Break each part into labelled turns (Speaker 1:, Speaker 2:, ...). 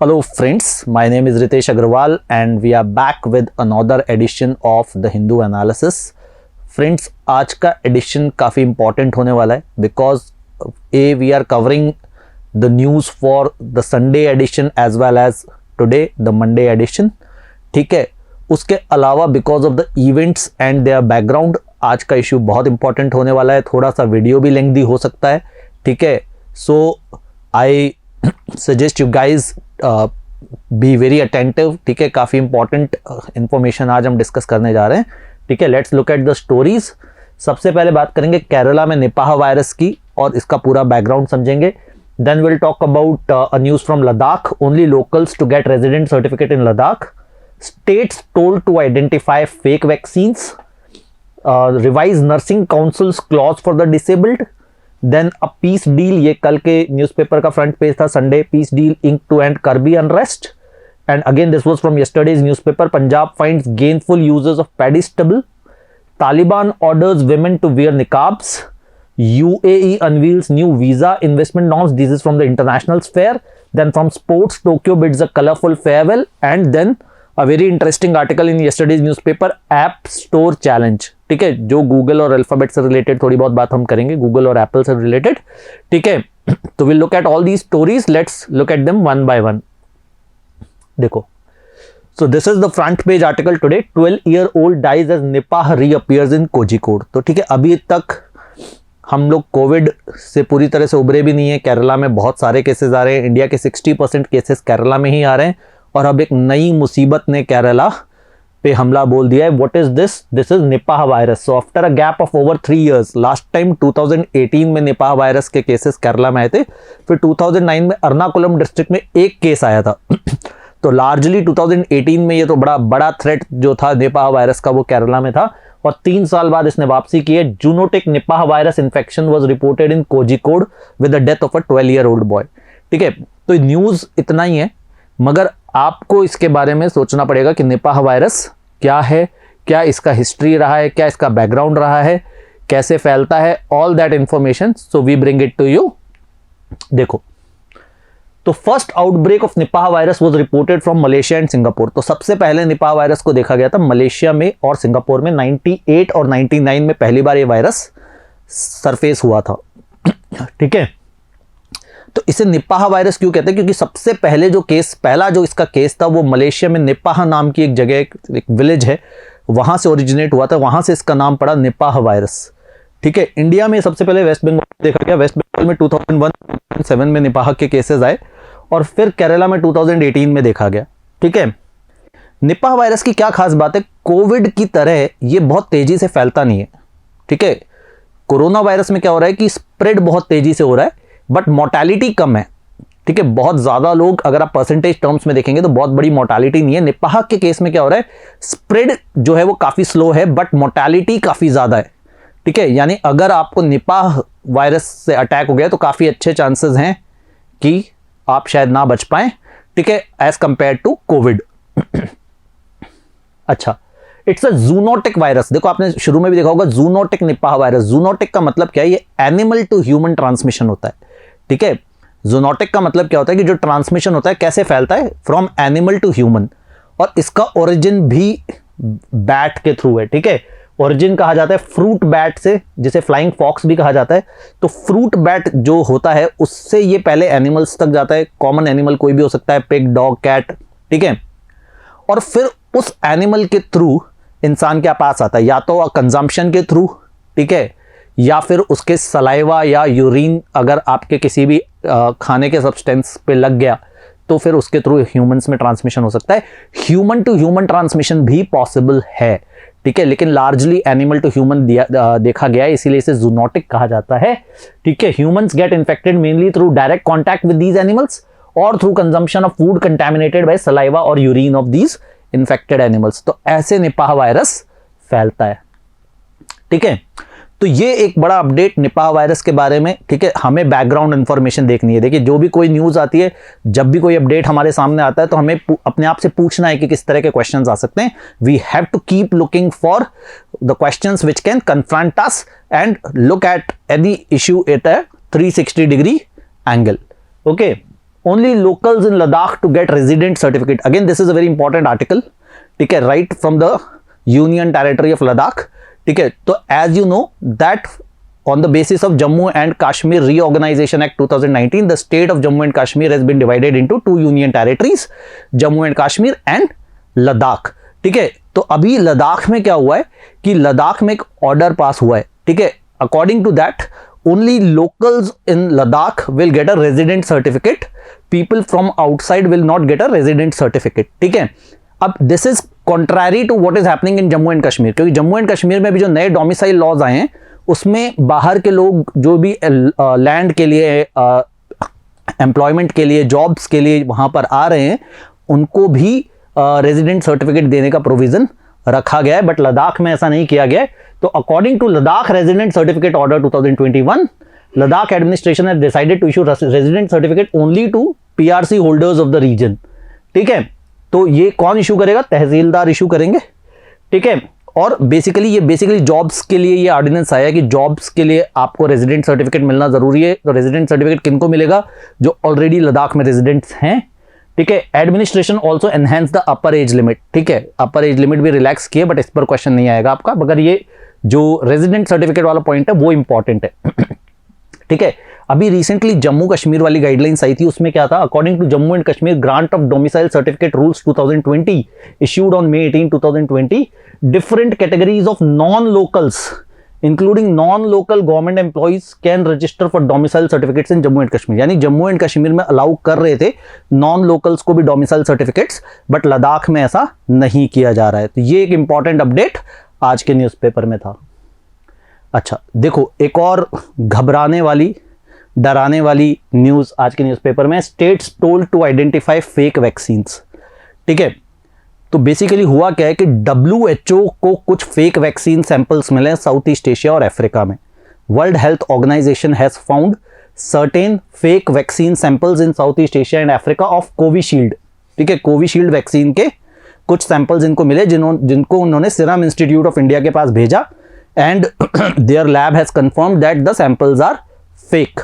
Speaker 1: Hello friends, my name is Ritesh Agarwal and we are back with another edition of the Hindu Analysis. Friends, आज का edition काफ़ी important होने वाला है because we are covering the news for the Sunday edition as well as today the Monday edition. ठीक है, उसके अलावा because of the events and their background आज का issue बहुत important होने वाला है, थोड़ा सा वीडियो भी लेंथी हो सकता है. ठीक है, so I suggest you guys be very attentive. ठीक है, काफ़ी इंपॉर्टेंट इंफॉर्मेशन आज हम डिस्कस करने जा रहे हैं. ठीक है, let's look at the stories. सबसे पहले बात करेंगे केरला में निपाह वायरस की और इसका पूरा बैकग्राउंड समझेंगे. Then will talk about a news from Ladakh. Only locals to get resident certificate in Ladakh. States told to identify fake vaccines. Revise nursing councils clause for the disabled. Then a peace deal, ये कल के newspaper का front page था, Sunday. Peace deal ink to end Karbi unrest. And again this was from yesterday's newspaper. Punjab finds gainful users of paddy stubble. Taliban orders women to wear niqabs. UAE unveils new visa investment norms. This is from the international sphere. Then from sports, Tokyo bids a colorful farewell. And then a very interesting article in yesterday's newspaper, App Store Challenge. ठीक है, जो Google और alphabet से related थोड़ी बहुत बात हम करेंगे, गूगल और एप्पल से रिलेटेड. ठीक है, तो will look at all these stories. Let's look at them one by one. देखो, so this is the front page article today. 12-year-old dies as Nipah reappears in Kozhikode. तो ठीक है, अभी तक हम लोग कोविड से पूरी तरह से उभरे भी नहीं है. केरला में बहुत सारे केसेस आ रहे हैं. इंडिया के 60% केसेस केरला में ही आ रहे हैं. और अब एक नई मुसीबत ने केरला पे हमला बोल दिया है. What is this? This is Nipah virus. So after a gap of over 3 years, last time 2018 में निपाह वायरस के केसेस केरला में आए थे. फिर 2009 में अर्नाकुलम डिस्ट्रिक्ट में एक केस आया था. तो लार्जली 2018 में ये तो बड़ा थ्रेट जो था निपाह वायरस का वो केरला में था. और 3 साल बाद इसने वापसी की है. Zoonotic Nipah virus infection was reported in Kozhikode with the death of a 12-year-old boy. ठीक है, तो न्यूज़ इतना ही है, मगर आपको इसके बारे में सोचना पड़ेगा कि निपाह वायरस क्या है, क्या इसका हिस्ट्री रहा है, क्या इसका बैकग्राउंड रहा है, कैसे फैलता है, all that information. So we bring it to you. देखो, तो first outbreak of Nipah virus was reported from Malaysia and Singapore. तो सबसे पहले निपाह वायरस को देखा गया था मलेशिया में और सिंगापुर में. 98 और 99 में पहली बार ये वायरस सरफेस हुआ था. ठीक है, तो इसे निपाह वायरस क्यों कहते हैं? क्योंकि सबसे पहले जो केस, पहला जो इसका केस था वो मलेशिया में निपाह नाम की एक जगह, एक विलेज है, वहां से ओरिजिनेट हुआ था. वहां से इसका नाम पड़ा निपाह वायरस. ठीक है, इंडिया में सबसे पहले वेस्ट बंगाल में देखा गया. वेस्ट बंगाल में 2001-2007 में निपाह के केसेस आए और फिर केरला में 2018 में देखा गया. ठीक है, निपाह वायरस की क्या खास बात है? कोविड की तरह ये बहुत तेजी से फैलता नहीं है. ठीक है, कोरोना वायरस में क्या हो रहा है कि स्प्रेड बहुत तेजी से हो रहा है बट मोर्टेलिटी कम है. ठीक है, बहुत ज़्यादा लोग, अगर आप परसेंटेज टर्म्स में देखेंगे तो बहुत बड़ी मोर्टेलिटी नहीं है. निपाह के केस में क्या हो रहा है, स्प्रेड जो है वो काफ़ी स्लो है बट मोर्टेलिटी काफ़ी ज़्यादा है. ठीक है, यानी अगर आपको निपाह वायरस से अटैक हो गया तो काफ़ी अच्छे चांसेस हैं कि आप शायद ना बच पाएँ. ठीक है, एज कंपेयर टू कोविड. अच्छा, इट्स अ जूनोटिक वायरस. देखो, आपने शुरू में भी देखा होगा जूनोटिक निपाह वायरस. जूनोटिक का मतलब क्या है? ये एनिमल टू ह्यूमन ट्रांसमिशन होता है. ठीक है, जूनोटिक का मतलब क्या होता है कि जो ट्रांसमिशन होता है कैसे फैलता है? From animal to human. और इसका ओरिजिन भी बैट के थ्रू है. ठीक है, ओरिजिन कहा जाता है फ्रूट बैट से, जिसे फ्लाइंग फॉक्स भी कहा जाता है. तो फ्रूट बैट जो होता है उससे ये पहले एनिमल्स तक जाता है. कॉमन एनिमल कोई भी हो सकता है, पिग, डॉग, कैट. ठीक है, और फिर उस एनिमल के थ्रू इंसान के पास आता है, या तो कंजम्पशन के थ्रू. ठीक है, या फिर उसके सलाइवा या यूरिन अगर आपके किसी भी खाने के सब्सटेंस पे लग गया तो फिर उसके थ्रू ह्यूमंस में ट्रांसमिशन हो सकता है. ह्यूमन टू ह्यूमन ट्रांसमिशन भी पॉसिबल है. ठीक है, लेकिन लार्जली एनिमल टू ह्यूमन देखा गया है, इसीलिए इसे जूनोटिक कहा जाता है. ठीक है, humans get infected mainly through direct contact with these animals और through consumption of food contaminated by saliva और urine of these infected animals. तो ऐसे निपाह वायरस फैलता है. ठीक है, तो ये एक बड़ा अपडेट निपाह वायरस के बारे में. ठीक है, हमें बैकग्राउंड इंफॉर्मेशन देखनी है. देखिए, जो भी कोई न्यूज़ आती है, जब भी कोई अपडेट हमारे सामने आता है तो हमें अपने आप से पूछना है कि किस तरह के क्वेश्चंस आ सकते हैं. We have to keep looking for the questions which can confront us and look at any issue at a 360 degree angle. Okay, only locals in Ladakh to get resident certificate. Again, this is a very important article, ठीक है, right from the Union Territory of Ladakh, ठीक है. तो as you know that on the basis of Jammu and Kashmir Reorganization Act 2019, the state of Jammu and Kashmir has been divided into 2 union territories, Jammu and Kashmir and Ladakh, ठीक है. तो अभी लद्दाख में क्या हुआ है कि लद्दाख में एक ऑर्डर पास हुआ है, ठीक है. According to that only locals in Ladakh will get a resident certificate, people from outside will not get a resident certificate, ठीक है. अब this is contrary to what is happening in Jammu and Kashmir, क्योंकि Jammu and Kashmir में भी जो नए domicile laws आए हैं उसमें बाहर के लोग जो भी लैंड के लिए, एम्प्लॉयमेंट के लिए, जॉब्स के लिए वहां पर आ रहे हैं उनको भी रेजिडेंट सर्टिफिकेट देने का प्रोविजन रखा गया है, बट लद्दाख में ऐसा नहीं किया गया है. तो according to Ladakh resident certificate order 2021, Ladakh administration has decided to issue resident certificate only to PRC holders of the region, ठीक है. तो ये कौन इशू करेगा? तहसीलदार इशू करेंगे, ठीक है. और बेसिकली जॉब्स के लिए ये ऑर्डिनेंस आया कि जॉब्स के लिए आपको रेजिडेंट सर्टिफिकेट मिलना जरूरी है. तो रेजिडेंट सर्टिफिकेट किनको मिलेगा? जो ऑलरेडी लद्दाख में रेजिडेंट्स हैं, ठीक है. Administration also enhance the upper age limit, ठीक है. अपर एज लिमिट भी रिलैक्स किए, बट इस पर क्वेश्चन नहीं आएगा आपका, मगर ये जो रेजिडेंट सर्टिफिकेट वाला पॉइंट है वो इंपॉर्टेंट है, ठीक है. अभी रिसेंटली जम्मू कश्मीर वाली गाइडलाइंस आई थी, उसमें क्या था? According to Jammu and Kashmir grant of domicile certificate rules 2020 issued on May 18, 2020, different categories of non locals including non local government employees can register for domicile certificates in Jammu and Kashmir. यानी जम्मू एंड कश्मीर में allow कर रहे थे non locals को भी domicile certificates, but Ladakh में ऐसा नहीं किया जा रहा है. तो ये एक इंपॉर्टेंट अपडेट आज के न्यूज़पेपर में था. अच्छा देखो, एक और घबराने वाली, डराने वाली न्यूज़ आज के न्यूज़पेपर में, states told to identify fake vaccines, ठीक है. तो बेसिकली हुआ क्या है कि WHO को कुछ फेक वैक्सीन सैंपल्स मिले साउथ ईस्ट एशिया और अफ्रीका में. World Health Organization has found certain fake vaccine samples in South East Asia and Africa of Covishield, ठीक है. कोविशील्ड वैक्सीन के कुछ सैंपल्स इनको मिले जिनको उन्होंने सीरम इंस्टीट्यूट ऑफ इंडिया के पास भेजा, and their lab has confirmed that the samples are fake.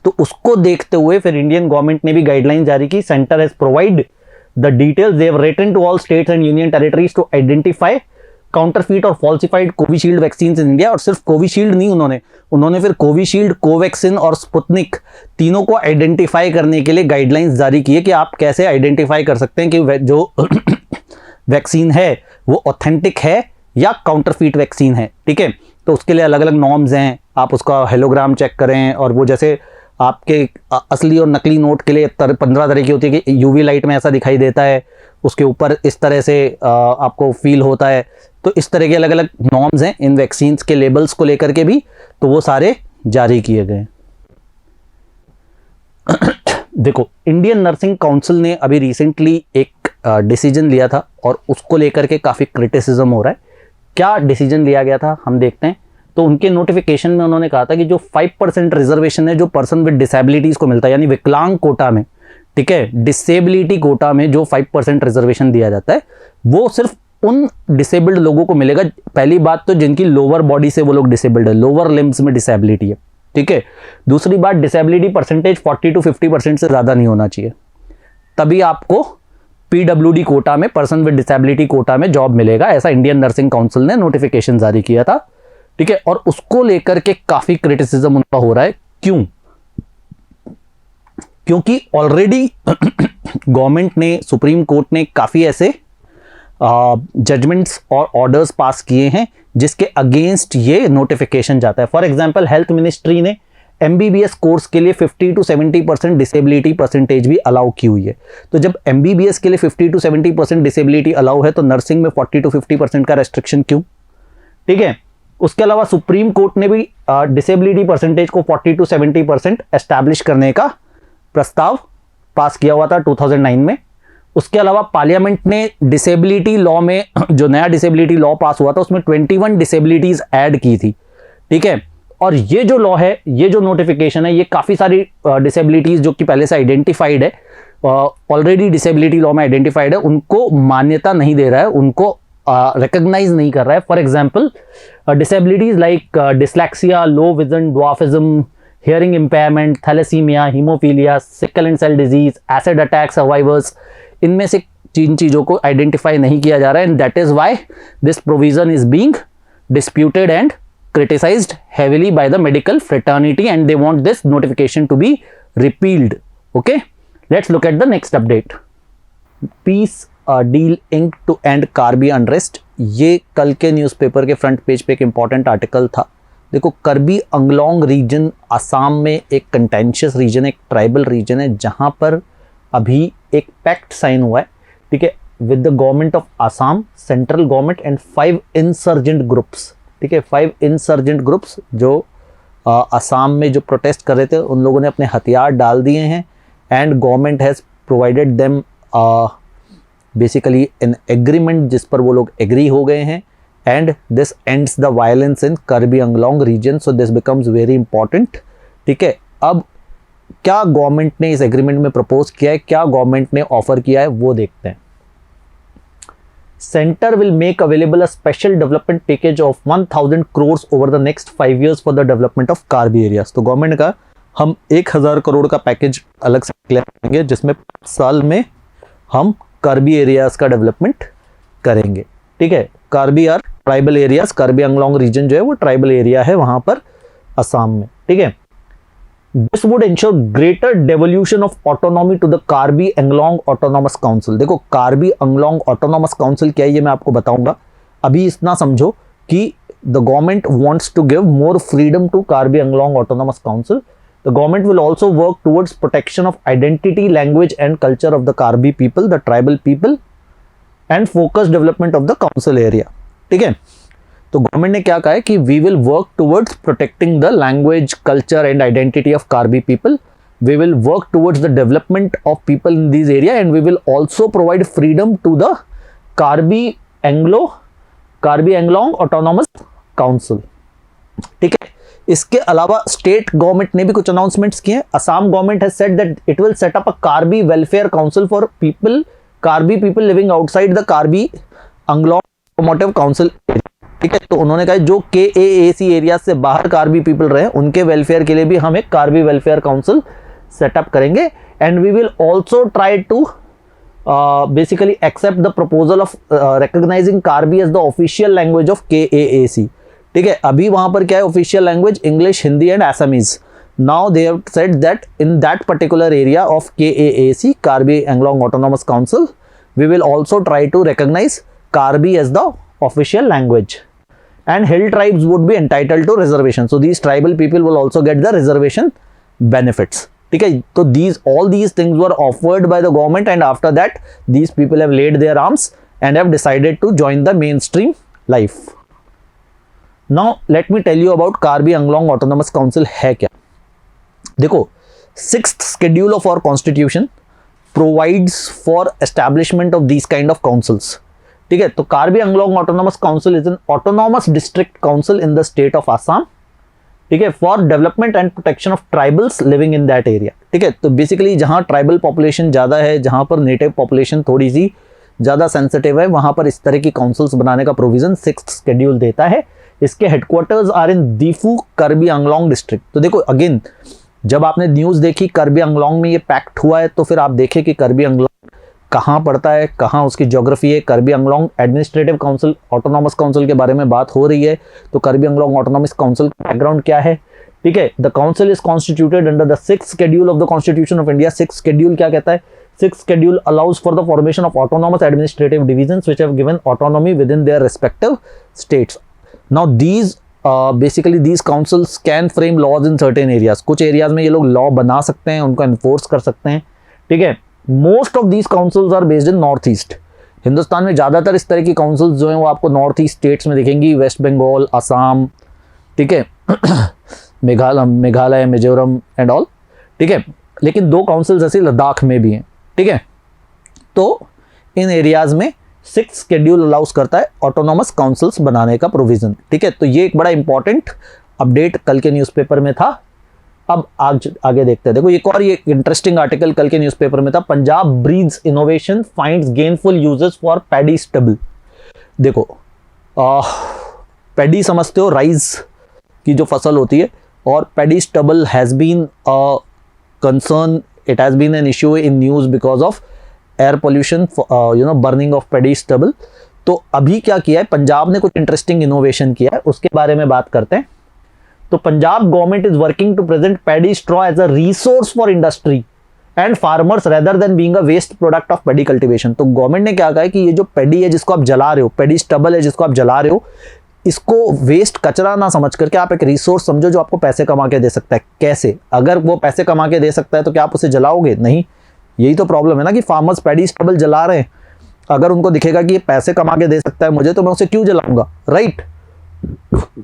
Speaker 1: तो उसको देखते हुए फिर इंडियन गवर्नमेंट ने भी गाइडलाइन जारी की. Centre has provide the details they have written to all states and union territories to identify counterfeit और falsified Covishield vaccine in India. और सिर्फ कोविशील्ड नहीं, उन्होंने फिर कोविशील्ड, कोवैक्सिन और स्पुतनिक तीनों को आइडेंटिफाई करने के लिए गाइडलाइंस जारी की है कि आप कैसे आइडेंटिफाई कर सकते हैं कि जो वैक्सीन है वो ऑथेंटिक है या काउंटरफीट वैक्सीन है, ठीक है. तो उसके लिए अलग अलग नॉर्म्स हैं. आप उसका हेलोग्राम चेक करें, और वो जैसे आपके असली और नकली नोट के लिए 15 तरह की होती है कि यूवी लाइट में ऐसा दिखाई देता है, उसके ऊपर इस तरह से आपको फील होता है. तो इस तरह के अलग अलग नॉर्म्स हैं इन वैक्सीन्स के लेबल्स को लेकर के भी, तो वो सारे जारी किए गए. देखो, इंडियन नर्सिंग काउंसिल ने अभी रिसेंटली एक डिसीजन लिया था और उसको लेकर के काफ़ी क्रिटिसिज्म हो रहा है. क्या डिसीजन लिया गया था हम देखते हैं. तो उनके नोटिफिकेशन में उन्होंने कहा था कि जो 5% रिजर्वेशन है जो पर्सन विद डिसेबिलिटीज़ को मिलता है, यानी विकलांग कोटा में, ठीक है, डिसेबिलिटी कोटा में जो 5% रिजर्वेशन दिया जाता है वो सिर्फ उन डिसेबल्ड लोगों को मिलेगा. पहली बात तो जिनकी लोअर बॉडी से वो लोग डिसेबल्ड है, लोअर लिम्स में डिसेबिलिटी है, ठीक है. दूसरी बात, डिसेबिलिटी परसेंटेज 40 to 50% से ज़्यादा नहीं होना चाहिए, तभी आपको PWD कोटा में, पर्सन विद डिसेबिलिटी कोटा में जॉब मिलेगा. ऐसा इंडियन नर्सिंग काउंसिल ने नोटिफिकेशन जारी किया था, ठीक है. और उसको लेकर के काफी क्रिटिसिज्म उनका हो रहा है. क्यों? क्योंकि ऑलरेडी गवर्नमेंट ने, सुप्रीम कोर्ट ने काफी ऐसे जजमेंट्स और ऑर्डर्स पास किए हैं जिसके अगेंस्ट ये नोटिफिकेशन जाता है. फॉर एग्जांपल, हेल्थ मिनिस्ट्री ने MBBS कोर्स के लिए 50 to 70% डिसेबिलिटी परसेंटेज भी अलाउ की हुई है. तो जब MBBS के लिए 50 to 70% डिसेबिलिटी अलाउ है, तो नर्सिंग में 40 to 50% का रेस्ट्रिक्शन क्यों, ठीक है. उसके अलावा सुप्रीम कोर्ट ने भी डिसेबिलिटी परसेंटेज को 40 to 70% एस्टैब्लिश करने का प्रस्ताव पास किया हुआ था 2009 में. उसके अलावा पार्लियामेंट ने डिसेबिलिटी लॉ में, जो नया डिसेबिलिटी लॉ पास हुआ था, उसमें 21 डिसेबिलिटीज ऐड की थी, ठीक है. और ये जो लॉ है, ये जो नोटिफिकेशन है, ये काफ़ी सारी डिसेबिलिटीज जो कि पहले से आइडेंटिफाइड है, ऑलरेडी डिसेबिलिटी लॉ में आइडेंटिफाइड है, उनको मान्यता नहीं दे रहा है, उनको रिकॉग्नाइज नहीं कर रहा है. For example, disabilities like dyslexia, low vision, dwarfism, hearing impairment, thalassemia, hemophilia, sickle and cell disease, acid attack survivors, इनमें से जिन चीज़ों को आइडेंटिफाई नहीं किया जा रहा है, and that is why this provision is being disputed and criticized heavily by the medical fraternity, and they want this notification to be repealed. Okay, let's look at the next update. Peace deal inked to end Karbi unrest. ये कल के newspaper के front page पे एक important article था. देखो, करबी Anglong reason Assam में एक कंटेंशियस रीजन, एक ट्राइबल रीजन है, जहाँ पर अभी एक पैक्ट साइन हुआ है, ठीक है, with the government of Assam, central government and 5 insurgent groups. ठीक है, 5 insurgent groups जो असम में जो प्रोटेस्ट कर रहे थे, उन लोगों ने अपने हथियार डाल दिए हैं, and government has provided them basically an agreement जिस पर वो लोग एग्री हो गए हैं, and this ends the violence in Karbi Anglong region. So this becomes very important. ठीक है, अब क्या गवर्नमेंट ने इस एग्रीमेंट में प्रपोज किया है, क्या गवर्नमेंट ने ऑफर किया है, वो देखते हैं. Center will make available a special development package of 1000 crores over the next 5 years for the development of Karbi areas. तो गवर्नमेंट ने कहा हम 1000 करोड़ का पैकेज अलग से क्लेम करेंगे, जिसमें 5 साल में हम कार्बी एरियाज का डेवलपमेंट करेंगे. ठीक है, Karbi are tribal areas, Karbi Anglong region जो है वो ट्राइबल एरिया है वहां पर असम में. ठीक है, This would ensure greater devolution of autonomy to the Karbi Anglong Autonomous Council. देखो, कार्बी अंगलोंग ऑटोनॉमस काउंसिल क्या है ये मैं आपको बताऊंगा. अभी इतना समझो कि the government wants to give more freedom to Karbi Anglong Autonomous Council. The government will also work towards protection of identity, language and culture of the Karbi people, the tribal people, and focus development of the council area. ठीक है, तो government ने क्या कहा है कि we will work towards protecting the language, culture and identity of Karbi people. We will work towards the development of people in this area, and we will also provide freedom to the Karbi Anglong autonomous council. ठीक है, इसके अलावा state government ने भी कुछ announcements किए हैं. Assam government has said that it will set up a Karbi welfare council for people, Karbi people living outside the Karbi Anglong promotive council. ठीक है, तो उन्होंने कहा जो KAAC एरिया से बाहर कार्बी पीपल रहे उनके वेलफेयर के लिए भी हम एक कार्बी वेलफेयर काउंसिल सेटअप करेंगे, and we will also try to basically accept the proposal of recognising Karbi as the official language of KAAC. ठीक है, अभी वहां पर क्या है official language, English, Hindi and Assamese. Now they have said that in that particular area of KAAC, Karbi Anglong autonomous council, we will also try to recognise Karbi as the official language, and hill tribes would be entitled to reservation. So these tribal people will also get the reservation benefits. ठीक है, तो all these things were offered by the government, and after that these people have laid their arms and have decided to join the mainstream life. Now let me tell you about Karbi Anglong Autonomous Council है क्या. देखो, 6th schedule of our constitution provides for establishment of these kind of councils. ठीक है, तो Karbi Anglong autonomous council is an autonomous district council in the state of Assam. ठीक है, for development and protection of tribals living in that area. ठीक है, तो basically जहां tribal population ज़्यादा है, जहां पर नेटिव पॉपुलेशन थोड़ी सी ज़्यादा सेंसिटिव है, वहां पर इस तरह की काउंसिल्स बनाने का प्रोविजन 6th शेड्यूल देता है. इसके headquarters are in Diphu, Karbi Anglong district. तो देखो अगेन, जब आपने न्यूज़ देखी कार्बी अंगलोंग में ये पैक्ट हुआ है, तो फिर आप देखें कि कार्बी अंगलोंग कहाँ पड़ता है, कहाँ उसकी ज्योग्राफी है. Karbi Anglong administrative council, autonomous council के बारे में बात हो रही है, तो कार्बी अंगलोंग ऑटोनॉमस काउंसिल का बैकग्राउंड क्या है. ठीक है, the council is constituted under the 6th schedule of the constitution of India. 6th schedule क्या कहता है? 6th schedule allows for the formation of autonomous administrative divisions which have given autonomy within their respective states. Now these basically these councils can frame laws in certain areas. कुछ areas में ये लोग law बना सकते हैं, उनको enforce कर सकते हैं. ठीक है, most of these councils are based in north east. Hindustan में ज़्यादातर इस तरह की काउंसिल्स जो हैं वो आपको नॉर्थ ईस्ट स्टेट्स में दिखेंगी, वेस्ट बंगाल, असम, ठीक है, मेघालय, मिजोरम एंड ऑल. ठीक है, लेकिन 2 काउंसिल्स ऐसे लद्दाख में भी हैं. ठीक है, तो इन एरियाज में 6th शेड्यूल अलाउस करता है ऑटोनॉमस काउंसिल्स बनाने का प्रोविजन. ठीक है, तो ये एक बड़ा इंपॉर्टेंट अपडेट कल के न्यूज़पेपर में था. अब आज आगे देखते हैं. देखो एक और ये इंटरेस्टिंग आर्टिकल कल के न्यूज़पेपर में था. Punjab breeds innovation finds gainful uses for paddy stubble. देखो पैडी समझते हो, राइस की जो फसल होती है, और paddy stubble has been a concern, it has been an issue in news because of air pollution, burning of paddy stubble. तो अभी क्या किया है पंजाब ने, कुछ इंटरेस्टिंग इनोवेशन किया है, उसके बारे में बात करते हैं। तो Punjab government is working to present paddy straw as a resource for industry and farmers rather than being a waste product of paddy cultivation. तो गवर्नमेंट ने क्या कहा है कि ये जो पैडी है जिसको आप जला रहे हो, पैडी स्टबल है जिसको आप जला रहे हो, इसको वेस्ट कचरा ना समझ करके आप एक रिसोर्स समझो जो आपको पैसे कमा के दे सकता है। कैसे? अगर वो पैसे कमा के दे सकता है तो क्या आप उसे जलाओगे? नहीं। यही तो प्रॉब्लम है ना कि फार्मर्स पैडी स्टबल जला रहे हैं, अगर उनको दिखेगा कि ये पैसे कमा के दे सकता है मुझे, तो मैं उसे क्यों जलाऊंगा, राइट?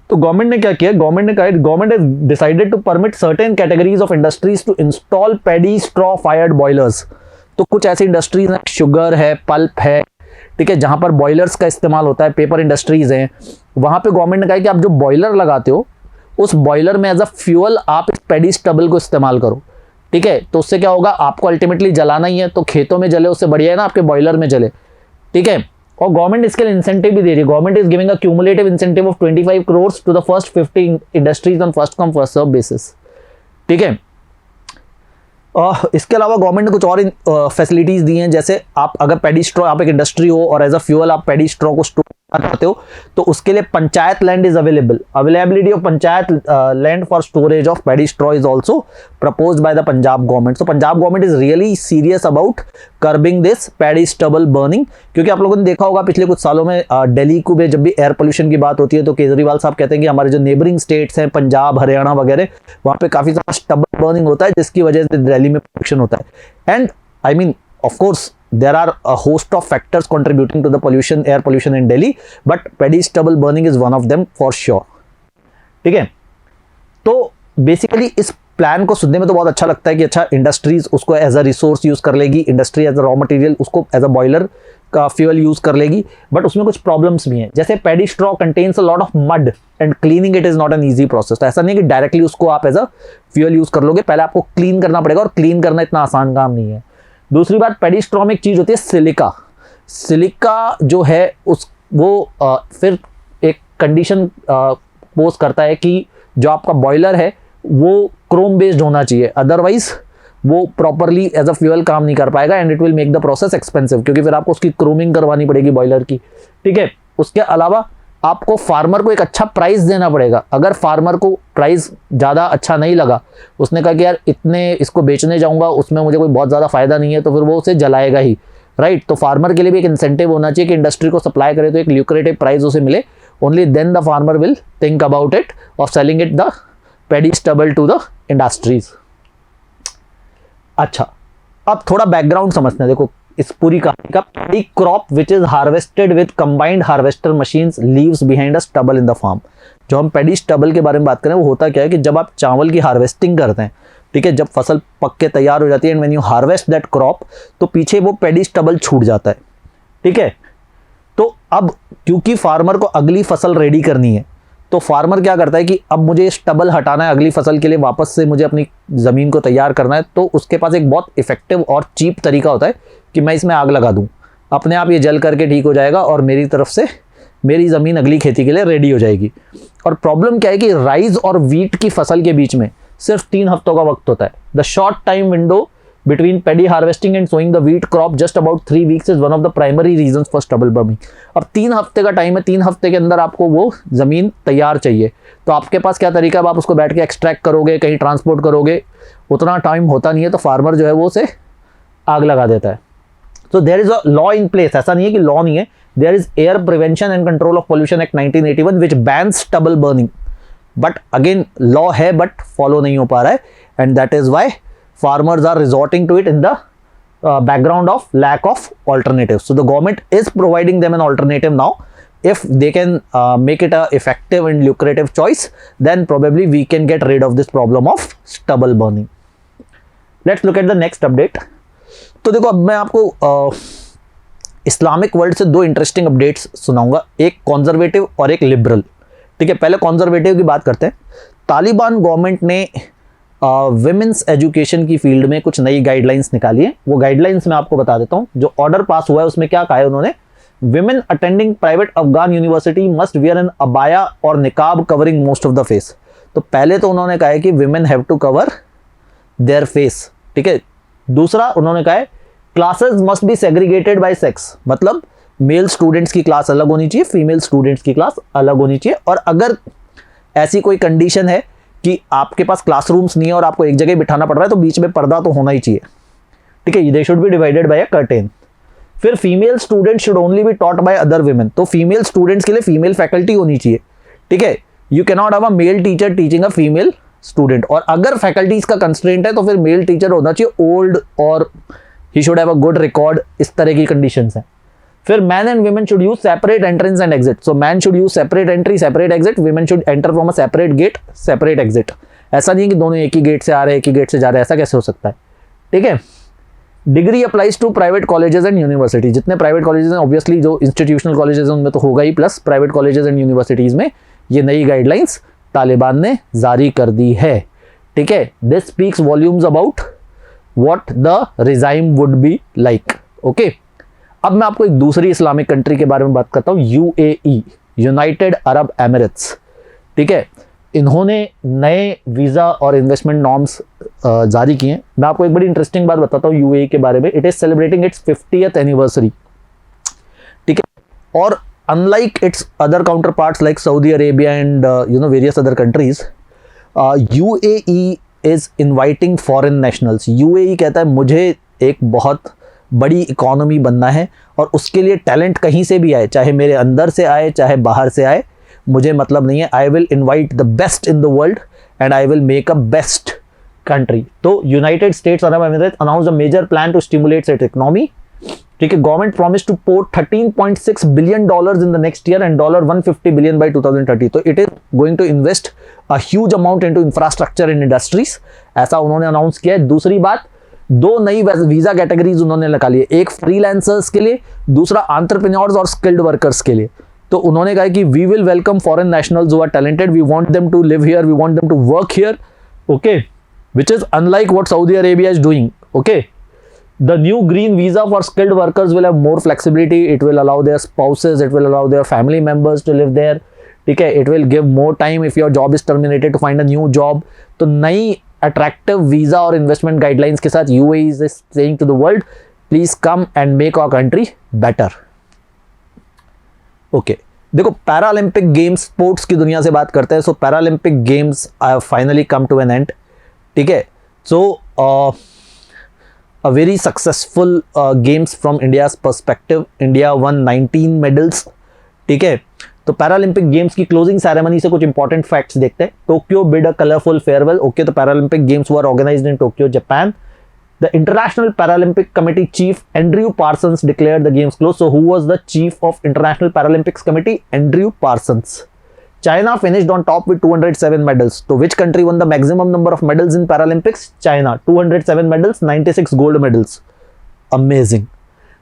Speaker 1: तो गवर्नमेंट ने क्या किया, गवर्नमेंट ने कहा, government has decided to permit certain categories of industries to install paddy straw fired boilers. तो कुछ ऐसी इंडस्ट्रीज हैं, शुगर है, पल्प है, ठीक है, जहां पर बॉयलर्स का इस्तेमाल होता है, पेपर इंडस्ट्रीज हैं, वहां पे गवर्नमेंट ने कहा कि आप जो बॉयलर लगाते हो उस बॉयलर में एज अ फ्यूअल आप इस पैडी स्टबल को इस्तेमाल करो, ठीक है। तो उससे क्या होगा, आपको अल्टीमेटली जलाना ही है, तो खेतों में जले उससे बढ़िया है ना आपके बॉयलर में जले, ठीक है। और गवर्नमेंट इसके लिए इंसेंटिव भी दे रही है। Government is giving a cumulative incentive of 25 crore to the first 50 industries on first come first serve basis, ठीक है। इसके अलावा गवर्नमेंट ने कुछ और फैसिलिटीज दी हैं, जैसे आप अगर पैडी स्ट्रॉ, आप एक इंडस्ट्री हो और एज अ फ्यूअल आप पैडी स्ट्रॉ को स्टोर करना चाहते हो, तो उसके लिए panchayat land is available. Availability of panchayat land for storage of paddy straw is also proposed by the Punjab government. So Punjab government is really serious about curbing this paddy stubble burning, क्योंकि आप लोगों ने देखा होगा पिछले कुछ सालों में दिल्ली को भी जब भी एयर पोल्यूशन की बात होती है तो केजरीवाल साहब कहते हैं कि हमारे जो नेबरिंग स्टेट्स हैं, पंजाब, हरियाणा वगैरह, वहाँ पे काफ़ी ज़्यादा स्टबल बर्निंग होता है, जिसकी वजह से दिल्ली में पोल्यूशन होता है। And I mean of course there are a host of factors contributing to the pollution, air pollution in Delhi, but paddy stubble burning is one of them for sure, ठीक है। तो बेसिकली इस plan को सुनने में तो बहुत अच्छा लगता है कि अच्छा इंडस्ट्रीज उसको एज अ रिसोर्स यूज कर लेगी, industry as a raw material उसको एज अ बॉयलर का फ्यूल यूज कर लेगी, बट उसमें कुछ प्रॉब्लम्स भी हैं। जैसे paddy straw contains a lot of mud and cleaning it is not an easy process. तो ऐसा नहीं कि डायरेक्टली उसको आप एज अ फ्यूल यूज कर लोगे, पहले आपको क्लीन करना पड़ेगा, और क्लीन करना इतना आसान काम नहीं है। दूसरी बात, पैडी स्ट्रॉ में एक चीज होती है सिलिका। सिलिका जो है फिर एक कंडीशन पोज करता है कि जो आपका बॉयलर है वो क्रोम बेस्ड होना चाहिए, अदरवाइज वो प्रॉपरली एज अ फ्यूल काम नहीं कर पाएगा and it will make the process expensive, क्योंकि फिर आपको उसकी क्रोमिंग करवानी पड़ेगी बॉयलर की, ठीक है। उसके अलावा आपको फार्मर को एक अच्छा प्राइस देना पड़ेगा। अगर फार्मर को प्राइस ज़्यादा अच्छा नहीं लगा, उसने कहा कि यार इतने इसको बेचने जाऊंगा उसमें मुझे कोई बहुत ज़्यादा फायदा नहीं है, तो फिर वो उसे जलाएगा ही, राइट। तो फार्मर के लिए भी एक इंसेंटिव होना चाहिए कि इंडस्ट्री को सप्लाई करे तो एक ल्यूक्रेटिव प्राइस उसे मिले, only then the farmer will think about it of selling it the paddy stubble to the industries. अच्छा, अब थोड़ा बैकग्राउंड समझते हैं। देखो इस पूरी कहानी का, paddy crop which is harvested with combined harvester machines leaves behind a stubble in the farm. जो हम पैडी स्टबल के बारे में बात करें वो होता क्या है कि जब आप चावल की हार्वेस्टिंग करते हैं, ठीक है, जब फसल पक के तैयार हो जाती है and when you harvest that crop, तो पीछे वो पैडी स्टबल छूट जाता है, ठीक है। तो अब क्योंकि फार्मर को अगली फसल रेडी करनी है, तो फार्मर क्या करता है कि अब मुझे स्टबल हटाना है अगली फसल के लिए, वापस से मुझे अपनी ज़मीन को तैयार करना है, तो उसके पास एक बहुत इफेक्टिव और चीप तरीका होता है कि मैं इसमें आग लगा दूं, अपने आप ये जल करके ठीक हो जाएगा और मेरी तरफ से मेरी ज़मीन अगली खेती के लिए रेडी हो जाएगी। और प्रॉब्लम क्या है कि राइस और वीट की फसल के बीच में सिर्फ 3 हफ्तों का वक्त होता है। The short time window between paddy harvesting and sowing the wheat crop just about 3 weeks is one of the primary reasons for stubble burning। अब 3 हफ्ते का टाइम है, 3 हफ्ते के अंदर आपको वो ज़मीन तैयार चाहिए, तो आपके पास क्या तरीका है, आप उसको बैठ के एक्सट्रैक्ट करोगे, कहीं ट्रांसपोर्ट करोगे, उतना टाइम होता नहीं है, तो फार्मर जो है वो उसे आग लगा देता है। तो there is a law in place, ऐसा नहीं है कि लॉ नहीं है, there is air prevention and control of pollution act 1981 which bans stubble burning, but again law है बट फॉलो नहीं हो पा रहा है, and that is why farmers are resorting to it in the background of lack of alternatives. So the government is providing them an alternative now. If they can make it a effective and lucrative choice, then probably we can get rid of this problem of stubble burning. Let's look at the next update. तो देखो अब मैं आपको Islamic world से 2 interesting updates सुनाऊंगा, एक conservative और एक लिबरल, ठीक है। पहले कॉन्जर्वेटिव की बात करते हैं। तालिबान गवर्नमेंट ने विमेंस एजुकेशन की फील्ड में कुछ नई गाइडलाइंस निकाली है। वो गाइडलाइंस मैं आपको बता देता हूँ। जो ऑर्डर पास हुआ है उसमें क्या कहा है उन्होंने, women attending private Afghan university must wear an अबाया और निकाब covering most of the face. तो पहले तो उन्होंने कहा है कि women have to cover their face, ठीक है। दूसरा उन्होंने कहा है classes must be segregated by sex, मतलब मेल स्टूडेंट्स की क्लास अलग होनी चाहिए, फीमेल स्टूडेंट्स की क्लास अलग होनी चाहिए। और अगर ऐसी कोई कंडीशन है कि आपके पास क्लासरूम्स नहीं है और आपको एक जगह बिठाना पड़ रहा है, तो बीच में पर्दा तो होना ही चाहिए, ठीक है। They should be divided by a curtain. फिर female student should only be taught by other women, तो फीमेल स्टूडेंट्स के लिए फीमेल फैकल्टी होनी चाहिए, ठीक है। You can not have a male teacher teaching a female student. और अगर फैकल्टीज का कंस्ट्रेंट है तो फिर मेल टीचर होना चाहिए ओल्ड और he should have a good record, इस तरह की कंडीशंस हैं। फिर man and women should use separate entrance and exit, so man should use separate entry separate exit, women should enter from a separate gate separate exit. ऐसा नहीं कि दोनों एक ही गेट से आ रहे हैं, एक ही गेट से जा रहे हैं, ऐसा कैसे हो सकता है, ठीक है। Degree applies to private colleges and university, जितने प्राइवेट कॉलेजेस हैं ऑब्वियसली जो इंस्टीट्यूशनल कॉलेजेस हैं उनमें तो होगा ही, plus private colleges and universities में ये नई गाइडलाइंस तालिबान ने जारी कर दी है, ठीक है। This speaks volumes about what the regime would be like, okay. अब मैं आपको एक दूसरी इस्लामिक कंट्री के बारे में बात करता हूँ, यूएई, यूनाइटेड अरब एमिरेट्स, ठीक है। इन्होंने नए वीज़ा और इन्वेस्टमेंट नॉर्म्स जारी किए हैं। मैं आपको एक बड़ी इंटरेस्टिंग बात बताता हूँ यूएई के बारे में। It is celebrating it's 50th anniversary, ठीक है। और unlike it's other counter parts like Saudi Arabia and various other countries, UAE is inviting foreign nationals. UAE कहता है मुझे एक बहुत बड़ी इकोनॉमी बनना है और उसके लिए टैलेंट कहीं से भी आए, चाहे मेरे अंदर से आए चाहे बाहर से आए, मुझे मतलब नहीं है। I will invite the best in the world and I will make a best country. तो united states arab emirates announce a major plan to stimulate its economy, ठीक है। Government promise to port $13.6 billion in the next year and $150 billion by 2030। तो it is going to invest a huge amount into infrastructure and industries, ऐसा उन्होंने announce किया है। दूसरी बात, दो नई वीजा कैटेगरीज उन्होंने निकाली है, एक फ्रीलांसर्स के लिए, दूसरा एंटरप्रेन्योर्स और स्किल्ड वर्कर्स के लिए। तो उन्होंने कहा कि we will welcome foreign nationals who are talented, we want them to live here, we want them to work here, okay, which is unlike what Saudi Arabia is doing, okay. The new green visa for skilled workers will have more flexibility. It will allow their spouses, it will allow their family members to live there, ठीक है। It will give more time if your job is terminated to find a new job. तो नई attractive visa और investment guidelines के साथ UAE is saying to the world please come and make our country better, okay. देखो Paralympic games, sports की दुनिया से बात करते हैं। So Paralympic games I finally come to an end, ठीक है। सो a very successful games from India's perspective. India won 19 medals, ठीक है। तो पैरालंपिक गेम्स की क्लोजिंग सेरेमनी से कुछ इंपॉर्टेंट फैक्ट्स देखते हैं। Tokyo bid a colourful farewell, okay. तो Paralympic games were organised in Tokyo, Japan. The International Paralympic Committee chief Andrew Parsons declared the games close. So who was the chief of International Paralympics Committee? Andrew Parsons. China finished on top with 207 medals. So which country won the maximum number of medals in Paralympics? China, 207 medals, 96 gold medals. Amazing.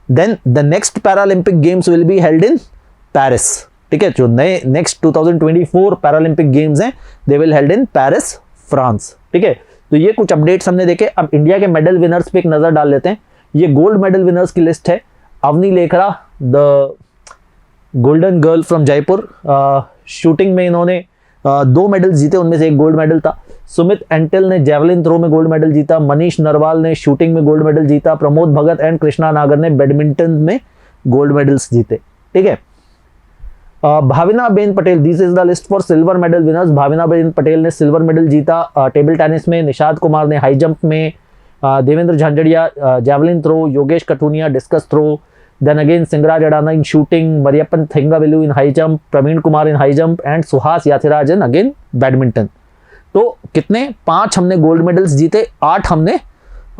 Speaker 1: Then the next Paralympic games will be held in Paris. ठीक है, जो नए next 2024 Paralympic games हैं they will held in Paris, France, ठीक है। तो ये कुछ अपडेट्स हमने देखे। अब इंडिया के मेडल विनर्स पे एक नजर डाल लेते हैं। ये गोल्ड मेडल विनर्स की लिस्ट है। Avani Lekhara, the golden girl from Jaipur, shooting में इन्होंने 2 मेडल जीते, उनमें से एक गोल्ड मेडल था। सुमित एंटेल ने जेवलिन थ्रो में गोल्ड मेडल जीता। मनीष नरवाल ने शूटिंग में गोल्ड मेडल जीता। प्रमोद भगत एंड कृष्णा नागर ने बैडमिंटन में गोल्ड मेडल्स जीते, ठीक है। Bhavina Ben Patel, this is the list for silver medal winners. Bhavina Ben Patel ने सिल्वर मेडल जीता टेबल टेनिस में। निषाद कुमार ने हाई जंप में। देवेंद्र झांझड़िया javelin throw. Yogesh Kathuniya discus throw. Then again Singaraj Adana in shooting, Mariyappan Thengavelu in high jump, Praveen Kumar in high jump and Suhas Yathiraj again badminton. तो कितने? 5 हमने gold medals जीते, 8 हमने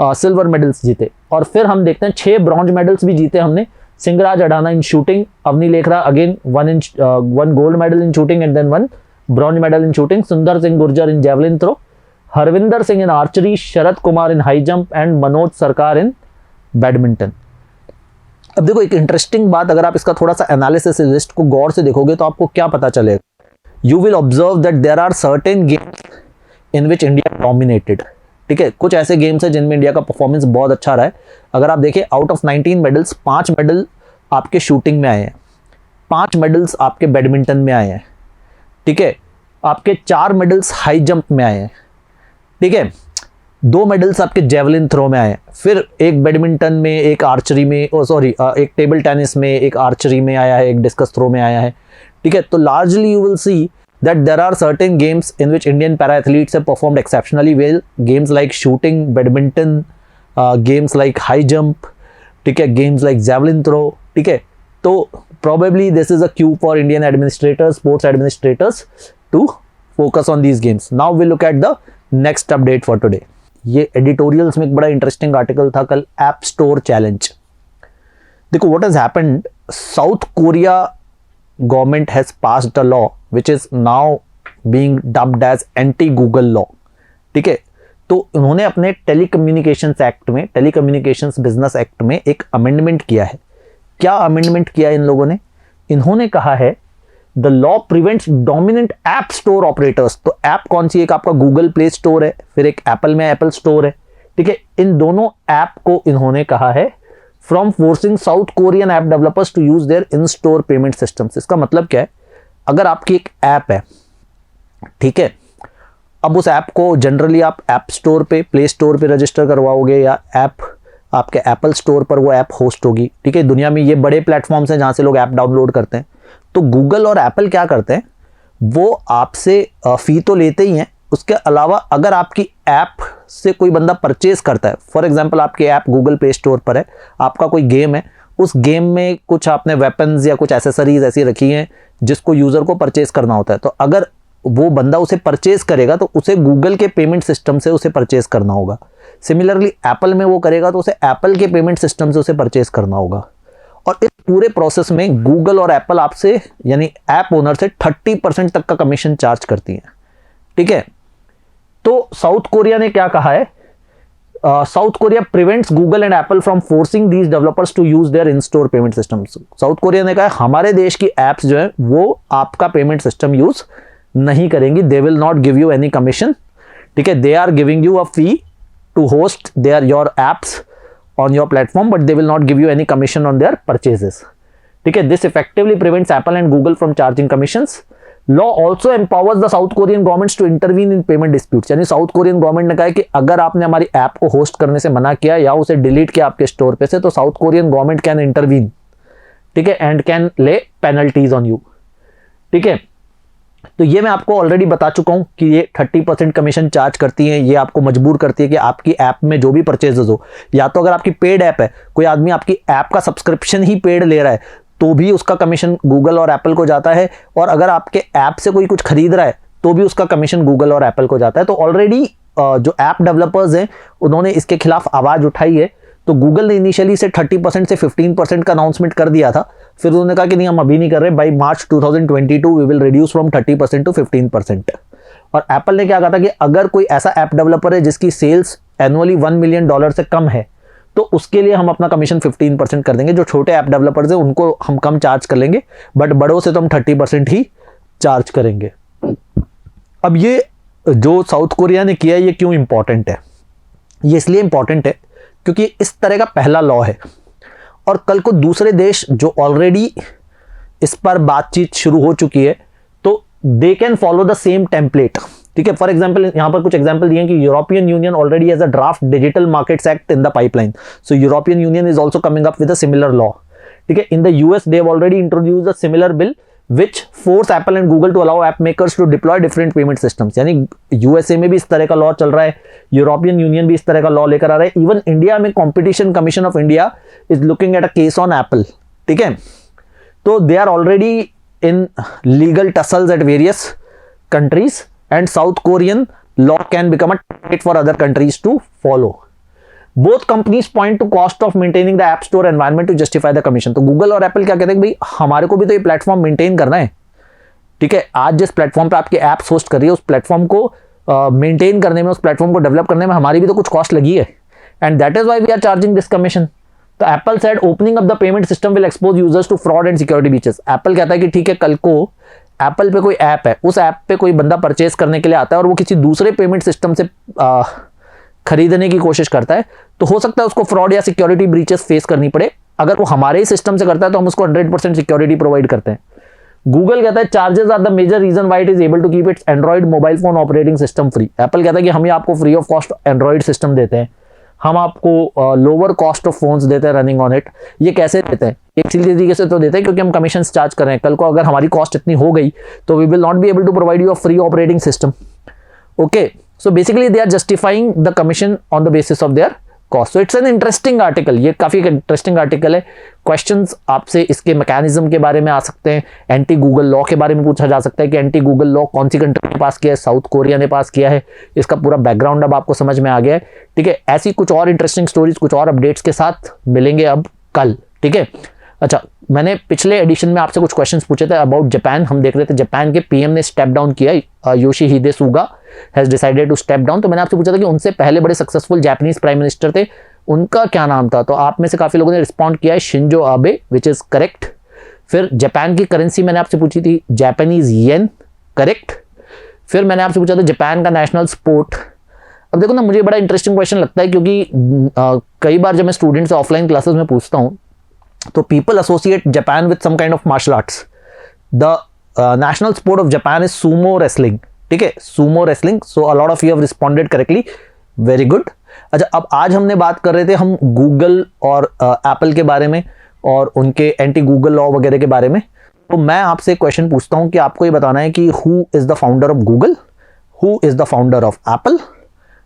Speaker 1: silver medals जीते। और फिर हम देखते हैं 6 ब्रॉन्ज मेडल्स भी जीते हमने। Singhraj Adhana in shooting, Avani Lekhara again 1 gold medal in shooting and then 1 bronze medal in shooting. Sundar Singh Gurjar in javelin throw. Harvinder Singh in archery. Sharad Kumar in high jump and Manoj Sarkar in badminton. अब देखो एक इंटरेस्टिंग बात, अगर आप इसका थोड़ा सा एनालिसिस लिस्ट को गौर से देखोगे तो आपको क्या पता चलेगा। You will observe that there are certain games in which India dominated, ठीक है। कुछ ऐसे गेम्स हैं जिनमें इंडिया का परफॉर्मेंस बहुत अच्छा रहा है। अगर आप देखें आउट ऑफ 19 मेडल्स 5 मेडल आपके शूटिंग में आए हैं, 5 मेडल्स आपके बैडमिंटन में आए हैं, ठीक है। आपके 4 मेडल्स हाई जंप में आए हैं, ठीक है, 2 मेडल्स आपके जेवलिन थ्रो में आए हैं, फिर एक बैडमिंटन में, एक आर्चरी में, एक टेबल टेनिस में, एक आर्चरी में आया है, एक डिस्कस थ्रो में आया है, ठीक है। तो largely you will see that there are certain games in which Indian para athletes have performed exceptionally well, games like shooting, badminton, games like high jump, ठीक है, games like javelin throw, ठीक है। तो probably this is a cue for Indian administrators, sports administrators to focus on these games. Now we look at the next update for today. ये editorials में एक बड़ा interesting article था कल, App Store Challenge। देखो what has happened, South Korea government has passed a law which is now being dubbed as anti Google law, ठीक है। तो उन्होंने अपने टेलीकम्युनिकेशंस एक्ट में, टेलीकम्युनिकेशंस बिजनेस एक्ट में एक अमेंडमेंट किया है। क्या अमेंडमेंट किया इन लोगों ने? इन्होंने कहा है the law prevents dominant app store operators. तो ऐप कौन सी? एक आपका गूगल प्ले स्टोर है, फिर एक एप्पल में एप्पल स्टोर है, ठीक है। इन दोनों ऐप को इन्होंने कहा है from forcing South Korean app developers to use their in store payment systems. इसका मतलब क्या है? अगर आपकी एक ऐप है, ठीक है, अब उस ऐप को जनरली आप ऐप स्टोर पे, प्ले स्टोर पे रजिस्टर करवाओगे या ऐप आपके एप्पल स्टोर पर वो ऐप होस्ट होगी, ठीक है। दुनिया में ये बड़े प्लेटफॉर्म्स हैं जहाँ से लोग ऐप डाउनलोड करते हैं। तो गूगल और एप्पल क्या करते हैं, वो आपसे फ़ी तो लेते ही हैं, उसके अलावा अगर आपकी ऐप से कोई बंदा परचेज करता है, फॉर एग्जांपल आपकी ऐप गूगल प्ले स्टोर पर है, आपका कोई गेम है, उस गेम में कुछ आपने वेपन्स या कुछ एसेसरीज ऐसी रखी हैं जिसको यूज़र को परचेज करना होता है, तो अगर वो बंदा उसे परचेज करेगा तो उसे गूगल के पेमेंट सिस्टम से उसे परचेज करना होगा। सिमिलरली एप्पल में वो करेगा तो उसे एप्पल के पेमेंट सिस्टम से उसे परचेज करना होगा। और इस पूरे प्रोसेस में गूगल और एप्पल आपसे यानी ऐप ओनर से 30% तक का कमीशन चार्ज करती हैं, ठीक है। तो साउथ कोरिया ने क्या कहा है, South Korea prevents Google and Apple from forcing these developers to use their in store payment systems. South Korea ने कहा हमारे देश की एप्स जो है वो आपका पेमेंट सिस्टम यूज नहीं करेंगी, they will not give you any commission, ठीक है। They are giving you a fee to host there your apps on your platform, but they will not give you any commission on their purchases, ठीक है। This effectively prevents Apple and Google from charging commissions. Law also empowers the South Korean governments to intervene in payment disputes. यानी south Korean government ने कहा है कि अगर आपने हमारी ऐप को होस्ट करने से मना किया या उसे डिलीट किया आपके स्टोर पे से, तो south Korean government can intervene, ठीक है, एंड कैन ले पेनल्टीज ऑन यू, ठीक है। तो ये मैं आपको ऑलरेडी बता चुका हूं कि ये 30% कमीशन चार्ज करती हैं। ये आपको मजबूर करती है कि आपकी ऐप में जो भी परचेजेस हो, या तो अगर आपकी पेड ऐप है, कोई आदमी आपकी ऐप का सब्सक्रिप्शन ही पेड ले रहा है तो भी उसका कमीशन गूगल और एप्पल को जाता है, और अगर आपके ऐप से कोई कुछ खरीद रहा है तो भी उसका कमीशन गूगल और एप्पल को जाता है। तो ऑलरेडी जो ऐप डेवलपर्स हैं उन्होंने इसके खिलाफ आवाज़ उठाई है। तो गूगल ने इनिशियली से 30% से 15% का अनाउंसमेंट कर दिया था, फिर उन्होंने कहा कि नहीं हम अभी नहीं कर रहे, by March 2022 we will reduce from 30% to 15%। और एप्पल ने क्या कहा था कि अगर कोई ऐसा ऐप डेवलपर है जिसकी सेल्स एनुअली $1 मिलियन से कम है तो उसके लिए हम अपना कमीशन 15% कर देंगे। जो छोटे ऐप डेवलपर्स हैं उनको हम कम चार्ज कर लेंगे, बट बड़ों से तो हम 30% ही चार्ज करेंगे। अब ये जो साउथ कोरिया ने किया ये क्यों इंपॉर्टेंट है? ये इसलिए इंपॉर्टेंट है क्योंकि इस तरह का पहला लॉ है, और कल को दूसरे देश जो ऑलरेडी इस पर बातचीत शुरू हो चुकी है तो they can follow the same template, ठीक है। फॉर एग्जांपल यहाँ पर कुछ एग्जांपल दिए कि European union already has a draft digital markets act in the pipeline, so European union is also coming up with a similar law, ठीक है। In the US they have already introduced a similar bill which force Apple and Google to allow app makers to deploy different payment systems। यानी USA में भी इस तरह का law चल रहा है, यूरोपियन यूनियन भी इस तरह का लॉ लेकर आ रहा है, इवन इंडिया में competition commission of India is looking at a case on Apple, ठीक है। तो they are already in legal tussles at various countries and South Korean law can become a template for other countries to follow. Both companies point to cost of maintaining the app store environment to justify the commission. तो Google और Apple क्या कहते हैं भाई हमारे को भी तो ये प्लेटफॉर्म मेंटेन करना है, ठीक है। आज जिस प्लेटफॉर्म पे आपकी ऐप्स होस्ट कर रही है उस प्लेटफॉर्म को मेंटेन करने में, उस प्लेटफॉर्म को डेवलप करने में हमारी भी तो कुछ कॉस्ट लगी है, and that is why we are charging this commission. तो Apple said opening up the payment system will expose users to fraud and security breaches. Apple कहता है कि ठीक है, कल को एप्पल पे कोई ऐप है, उस ऐप पे कोई बंदा परचेज करने के लिए आता है और वो किसी दूसरे पेमेंट सिस्टम से खरीदने की कोशिश करता है, तो हो सकता है उसको फ्रॉड या सिक्योरिटी ब्रीचेस फेस करनी पड़े। अगर वो हमारे ही सिस्टम से करता है तो हम उसको 100% सिक्योरिटी प्रोवाइड करते हैं। गूगल कहता है charges are the major reason why it is able to keep its Android mobile phone operating system free. Apple कहता है कि हम ही आपको free of cost Android system देते हैं, हम आपको लोअर कॉस्ट ऑफ फोन्स देते हैं रनिंग ऑन इट। ये कैसे देते हैं? एक सीधी तरीके से तो देते हैं क्योंकि हम कमीशन चार्ज कर रहे हैं। कल को अगर हमारी कॉस्ट इतनी हो गई तो we will not be able to provide you a free operating system. Okay, so basically they are justifying the commission on the basis of their cost. So it's an interesting article, ये काफी interesting article है। Questions आपसे इसके mechanism के बारे में आ सकते हैं, एंटी गूगल लॉ के बारे में पूछा जा सकता है कि एंटी गूगल लॉ कौन सी कंट्री ने पास किया है, साउथ कोरिया ने पास किया है। इसका पूरा बैकग्राउंड अब आपको समझ में आ गया है, ठीक है। ऐसी कुछ और इंटरेस्टिंग स्टोरीज, कुछ और अपडेट्स के साथ मिलेंगे अब कल, ठीक है। अच्छा, मैंने पिछले एडिशन में आपसे कुछ क्वेश्चंस पूछे थे अबाउट जापान। हम देख रहे थे जापान के पीएम ने स्टेप डाउन किया, Yoshihide Suga has decided to step down. तो मैंने आपसे पूछा था कि उनसे पहले बड़े सक्सेसफुल जापानीज प्राइम मिनिस्टर थे, उनका क्या नाम था? तो आप में से काफी लोगों ने रिस्पॉन्ड किया है Shinzo Abe, which is correct. फिर जापान की करेंसी मैंने आपसे पूछी थी जापानीज येन, करेक्ट। फिर मैंने आपसे पूछा था जापान का नेशनल स्पोर्ट। अब देखो ना, मुझे बड़ा इंटरेस्टिंग क्वेश्चन लगता है क्योंकि कई बार जब मैं स्टूडेंट से ऑफलाइन क्लासेस में पूछता हूँ तो people associate Japan with some kind of martial arts. The national sport of Japan is sumo wrestling, ठीक है, sumo wrestling. So a lot of you have responded correctly, very good. अच्छा, अब आज हमने बात कर रहे थे हम गूगल और एप्पल के बारे में और उनके एंटी गूगल लॉ वगैरह के बारे में। तो मैं आपसे क्वेश्चन पूछता हूं कि आपको ये बताना है कि who is the founder of Google, who is the founder of Apple,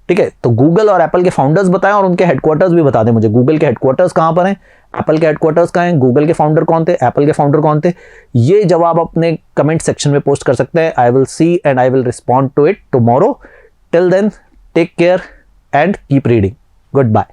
Speaker 1: ठीक है। तो गूगल और एप्पल के फाउंडर्स बताएं और उनके हेडक्वार्टर्स भी बता दें मुझे। गूगल के हेडक्वार्टर्स कहां पर हैं, एप्पल के हेडक्वार्टर्स कहां हैं, गूगल के फाउंडर कौन थे, एप्पल के फाउंडर कौन थे, ये जवाब अपने कमेंट सेक्शन में पोस्ट कर सकते हैं। I will see and I will respond to it tomorrow. Till then, take care and keep reading. Goodbye.